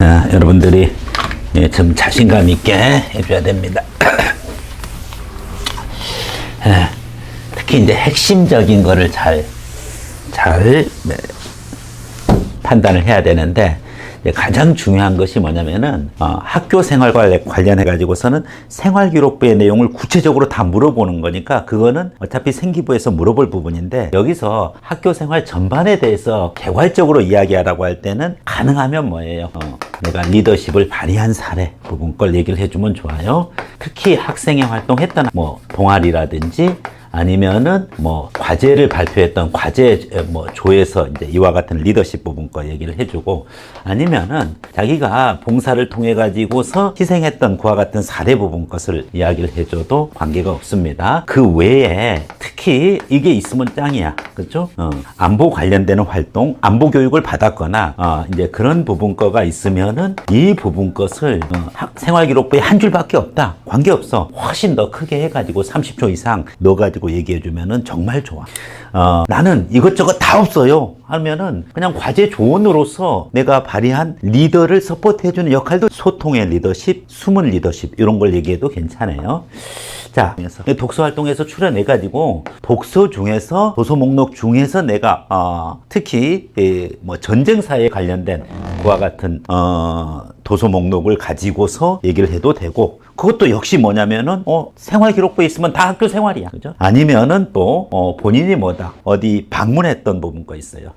여러분들이 좀 자신감 있게 해줘야 됩니다. 특히 이제 핵심적인 거를 잘 판단을 해야 되는데, 가장 중요한 것이 뭐냐면은 학교 생활과 관련해 가지고서는 생활기록부의 내용을 구체적으로 다 물어보는 거니까 그거는 어차피 생기부에서 물어볼 부분인데, 여기서 학교 생활 전반에 대해서 개괄적으로 이야기하라고 할 때는 가능하면 뭐예요? 내가 리더십을 발휘한 사례 부분 걸 얘기를 해주면 좋아요. 특히 학생회 활동했던 동아리라든지 아니면은 과제를 발표했던 과제 조에서 이제 이와 같은 리더십 부분 거 얘기를 해주고, 아니면은 자기가 봉사를 통해 가지고서 희생했던 그와 같은 사례 부분 것을 이야기를 해줘도 관계가 없습니다. 그 외에 특히 이게 있으면 짱이야, 그렇죠? 안보 관련되는 활동, 안보 교육을 받았거나 이제 그런 부분 거가 있으면은 이 부분 것을 생활기록부에 한 줄밖에 없다, 관계없어, 훨씬 더 크게 해가지고 30초 이상 넣어가지고 얘기해주면은 정말 좋아. 나는 이것저것 다 없어요 하면은 그냥 과제 조언으로서 내가 발휘한 리더를 서포트해주는 역할도, 소통의 리더십, 숨은 리더십, 이런 걸 얘기해도 괜찮아요. 자, 독서 활동에서 출연해가지고 독서 중에서, 도서 목록 중에서 내가 특히 전쟁사에 관련된 그와 같은 도서 목록을 가지고서 얘기를 해도 되고, 그것도 역시 뭐냐면은 생활기록부에 있으면 다 학교 생활이야, 그죠? 아니면은 또 본인이 어디 방문했던 부분 거 있어요.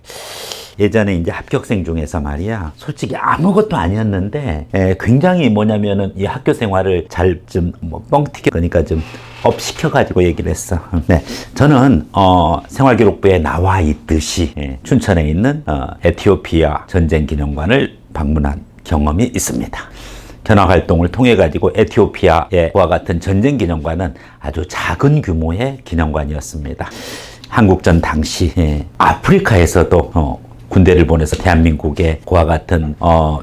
예전에 이제 합격생 중에서 말이야, 솔직히 아무것도 아니었는데 굉장히 뭐냐면은 이 학교 생활을 잘 좀 뻥튀기, 그러니까 좀 업 시켜가지고 얘기를 했어. 네, 저는 생활기록부에 나와 있듯이 춘천에 있는 에티오피아 전쟁기념관을 방문한 경험이 있습니다. 견학활동을 통해 가지고 에티오피아의 그와 같은 전쟁기념관은 아주 작은 규모의 기념관이었습니다. 한국전 당시 아프리카에서도 군대를 보내서 대한민국의 그와 같은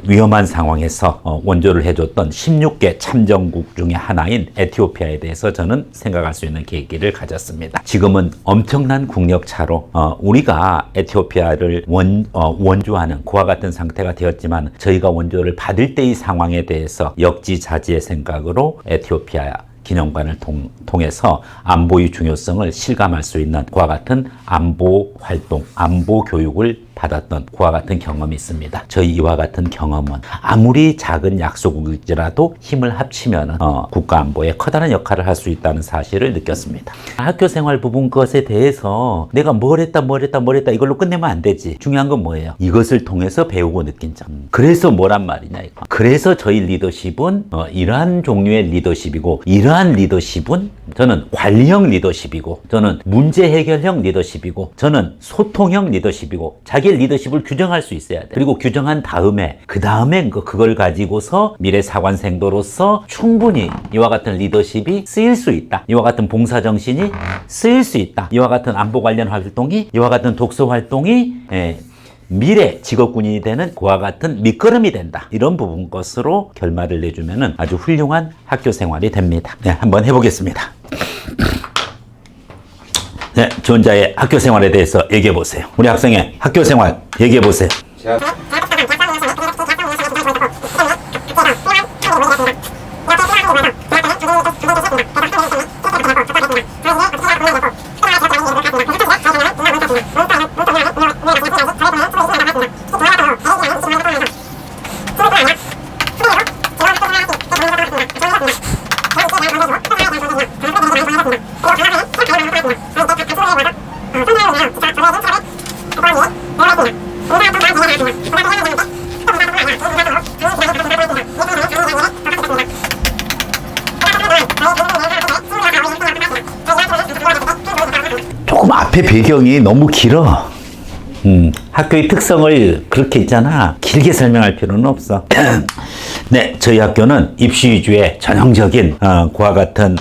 위험한 상황에서 원조를 해줬던 16개 참전국 중에 하나인 에티오피아에 대해서 저는 생각할 수 있는 계기를 가졌습니다. 지금은 엄청난 국력차로 우리가 에티오피아를 원조하는 그와 같은 상태가 되었지만, 저희가 원조를 받을 때의 상황에 대해서 역지사지의 생각으로 에티오피아 기념관을 통해서 안보의 중요성을 실감할 수 있는 그와 같은 안보 활동, 안보 교육을 받았던 그와 같은 경험이 있습니다. 저희 이와 같은 경험은 아무리 작은 약소국이라도 힘을 합치면 국가안보에 커다란 역할을 할 수 있다는 사실을 느꼈습니다. 학교생활 부분 것에 대해서 내가 뭘 했다 이걸로 끝내면 안 되지. 중요한 건 뭐예요? 이것을 통해서 배우고 느낀 점. 그래서 뭐란 말이냐 이거. 그래서 저희 리더십은 이러한 종류의 리더십이고, 이러한 리더십은 저는 관리형 리더십이고, 저는 문제 해결형 리더십이고, 저는 소통형 리더십이고, 자기 리더십을 규정할 수 있어야 돼. 그리고 규정한 다음에 그걸 가지고서 미래 사관생도로서 충분히 이와 같은 리더십이 쓰일 수 있다, 이와 같은 봉사정신이 쓰일 수 있다, 이와 같은 안보 관련 활동이, 이와 같은 독서 활동이 미래 직업군인이 되는 그와 같은 밑거름이 된다, 이런 부분 것으로 결말을 내주면 아주 훌륭한 학교 생활이 됩니다. 네, 한번 해보겠습니다. 네, 지원자의 학교 생활에 대해서 얘기해 보세요. 우리 학생의 학교 생활 얘기해 보세요. 조금 앞에 배경이 너무 길어. 학교의 특성을 그렇게 있잖아, 길게 설명할 필요는 없어. 네, 저희 학교는 입시 위주의 전형적인 그와 같은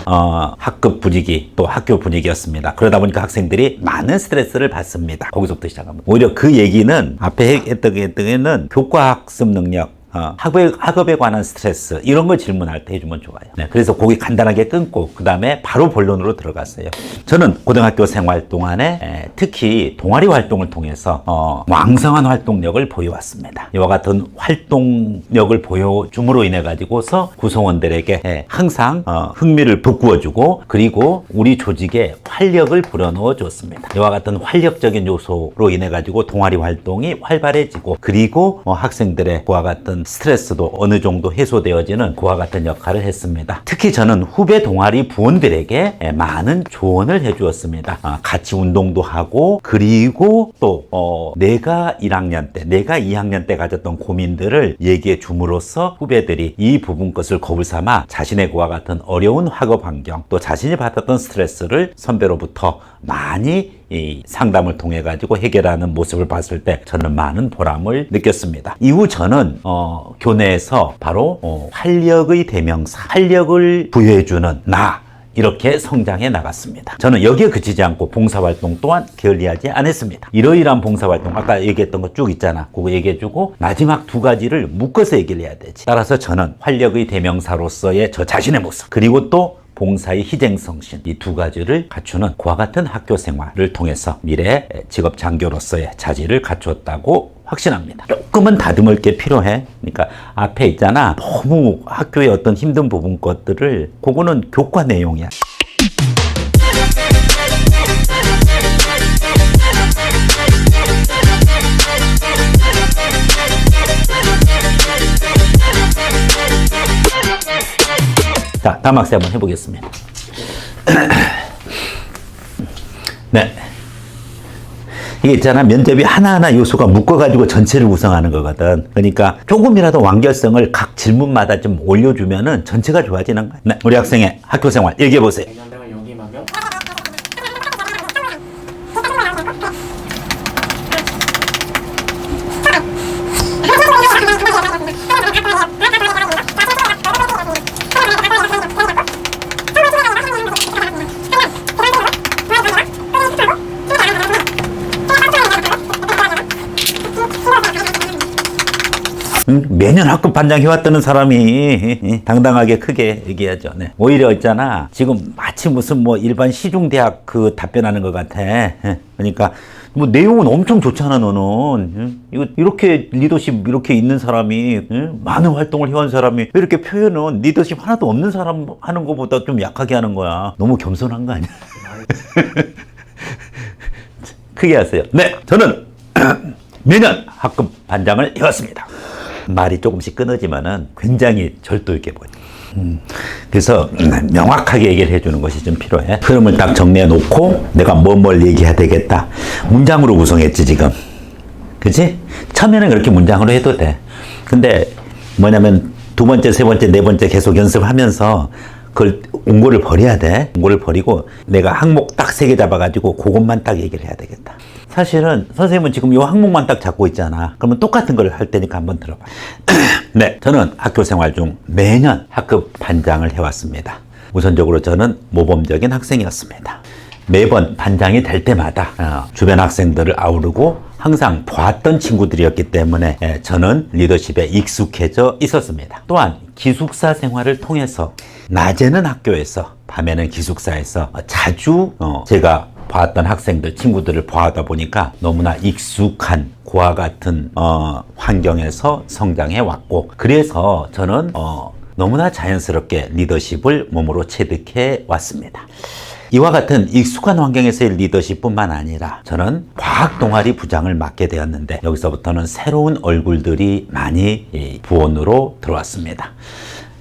학급 분위기, 또 학교 분위기였습니다. 그러다 보니까 학생들이 많은 스트레스를 받습니다. 거기서부터 시작합니다. 오히려 그 얘기는 앞에 했던 게 교과학습 능력, 학업에 관한 스트레스 이런 거 질문할 때 해주면 좋아요. 네, 그래서 거기 간단하게 끊고 그 다음에 바로 본론으로 들어갔어요. 저는 고등학교 생활 동안에 특히 동아리 활동을 통해서 왕성한 활동력을 보여왔습니다. 이와 같은 활동력을 보여줌으로 인해 가지고서 구성원들에게 항상 흥미를 북구어주고 그리고 우리 조직에 활력을 불어넣어 줬습니다. 이와 같은 활력적인 요소로 인해 가지고 동아리 활동이 활발해지고 그리고 학생들의 그와 같은 스트레스도 어느 정도 해소되어지는 그와 같은 역할을 했습니다. 특히 저는 후배 동아리 부원들에게 많은 조언을 해주었습니다. 같이 운동도 하고 그리고 또 내가 1학년 때 내가 2학년 때 가졌던 고민들을 얘기해 줌으로써 후배들이 이 부분 것을 겁을 삼아 자신의 그와 같은 어려운 학업 환경 또 자신이 받았던 스트레스를 선배로부터 많이 이 상담을 통해 가지고 해결하는 모습을 봤을 때 저는 많은 보람을 느꼈습니다. 이후 저는 교내에서 바로 활력의 대명사, 활력을 부여해주는 나 이렇게 성장해 나갔습니다. 저는 여기에 그치지 않고 봉사활동 또한 게을리하지 않았습니다. 이러이러한 봉사활동 아까 얘기했던 거 쭉 있잖아. 그거 얘기해주고 마지막 두 가지를 묶어서 얘기를 해야 되지. 따라서 저는 활력의 대명사로서의 저 자신의 모습 그리고 또 봉사의 희생성신 이 두 가지를 갖추는 그와 같은 학교 생활을 통해서 미래 직업 장교로서의 자질을 갖추었다고 확신합니다. 조금은 다듬을 게 필요해. 그러니까 앞에 있잖아. 너무 학교의 어떤 힘든 부분 것들을 그거는 교과 내용이야. 자, 다음 학생 한번 해보겠습니다. 네. 이게 있잖아. 면접이 하나하나 요소가 묶어가지고 전체를 구성하는 거거든. 그러니까 조금이라도 완결성을 각 질문마다 좀 올려주면은 전체가 좋아지는 거야. 네. 우리 학생의 학교 생활 얘기해보세요. 역임하며 매년 학급 반장 해왔다는 사람이 당당하게 크게 얘기하죠. 네. 오히려 있잖아. 지금 마치 무슨 뭐 일반 시중대학 그 답변하는 것 같아. 그러니까 뭐 내용은 엄청 좋잖아 너는. 이거 이렇게 리더십 이렇게 있는 사람이 많은 활동을 해온 사람이 왜 이렇게 표현은 리더십 하나도 없는 사람 하는 것보다 좀 약하게 하는 거야. 너무 겸손한 거 아니야? 크게 하세요. 네, 저는 매년 학급 반장을 해왔습니다. 말이 조금씩 끊어지면은 굉장히 절도 있게 보여. 그래서 명확하게 얘기를 해주는 것이 좀 필요해. 흐름을 딱 정리해 놓고 내가 뭘 얘기해야 되겠다. 문장으로 구성했지 지금. 그치? 처음에는 그렇게 문장으로 해도 돼. 근데 뭐냐면 두 번째, 세 번째, 네 번째 계속 연습하면서 그걸 옹고를 버려야 돼. 옹고를 버리고 내가 항목 딱 3개 잡아가지고 그것만 딱 얘기를 해야 되겠다. 사실은 선생님은 지금 이 항목만 딱 잡고 있잖아. 그러면 똑같은 걸 할 테니까 한번 들어봐. 네, 저는 학교 생활 중 매년 학급 반장을 해왔습니다. 우선적으로 저는 모범적인 학생이었습니다. 매번 반장이 될 때마다 주변 학생들을 아우르고 항상 봤던 친구들이었기 때문에 저는 리더십에 익숙해져 있었습니다. 또한 기숙사 생활을 통해서 낮에는 학교에서 밤에는 기숙사에서 자주 제가 봤던 학생들, 친구들을 봐하다 보니까 너무나 익숙한 그와 같은 환경에서 성장해 왔고 그래서 저는 너무나 자연스럽게 리더십을 몸으로 체득해 왔습니다. 이와 같은 익숙한 환경에서의 리더십뿐만 아니라 저는 과학 동아리 부장을 맡게 되었는데 여기서부터는 새로운 얼굴들이 많이 부원으로 들어왔습니다.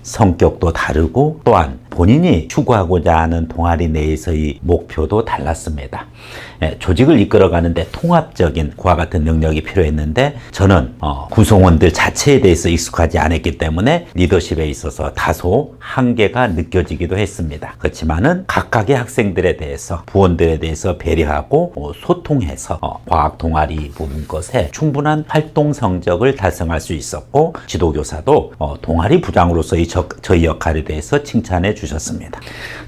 성격도 다르고 또한 본인이 추구하고자 하는 동아리 내에서의 목표도 달랐습니다. 조직을 이끌어가는데 통합적인 그와 같은 능력이 필요했는데 저는 구성원들 자체에 대해서 익숙하지 않았기 때문에 리더십에 있어서 다소 한계가 느껴지기도 했습니다. 그렇지만은 각각의 학생들에 대해서 부원들에 대해서 배려하고 소통해서 과학 동아리 부분 것에 충분한 활동 성적을 달성할 수 있었고 지도교사도 동아리 부장으로서의 저희 역할에 대해서 칭찬해 주셨습니다.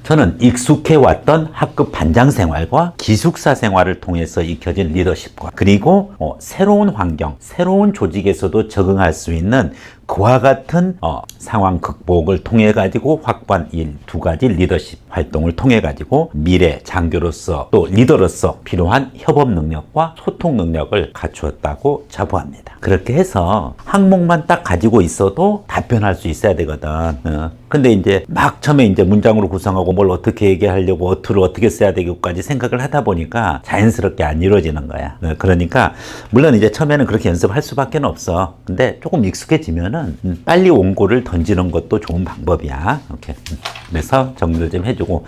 저는 익숙해 왔던 학급 반장 생활과 기숙사 생활을 통해서 익혀진 리더십과 그리고 새로운 환경, 새로운 조직에서도 적응할 수 있는 그와 같은 상황 극복을 통해 가지고 확보한 이 두 가지 리더십 활동을 통해 가지고 미래 장교로서 또 리더로서 필요한 협업 능력과 소통 능력을 갖추었다고 자부합니다. 그렇게 해서 항목만 딱 가지고 있어도 답변할 수 있어야 되거든. 근데 이제 막 처음에 이제 문장으로 구성하고 뭘 어떻게 얘기하려고 어투를 어떻게 써야 되고까지 생각을 하다 보니까 자연스럽게 안 이루어지는 거야. 그러니까 물론 이제 처음에는 그렇게 연습할 수밖에 없어. 근데 조금 익숙해지면은 빨리 원고를 던지는 것도 좋은 방법이야. 이렇게. 그래서 정리를 좀 해주고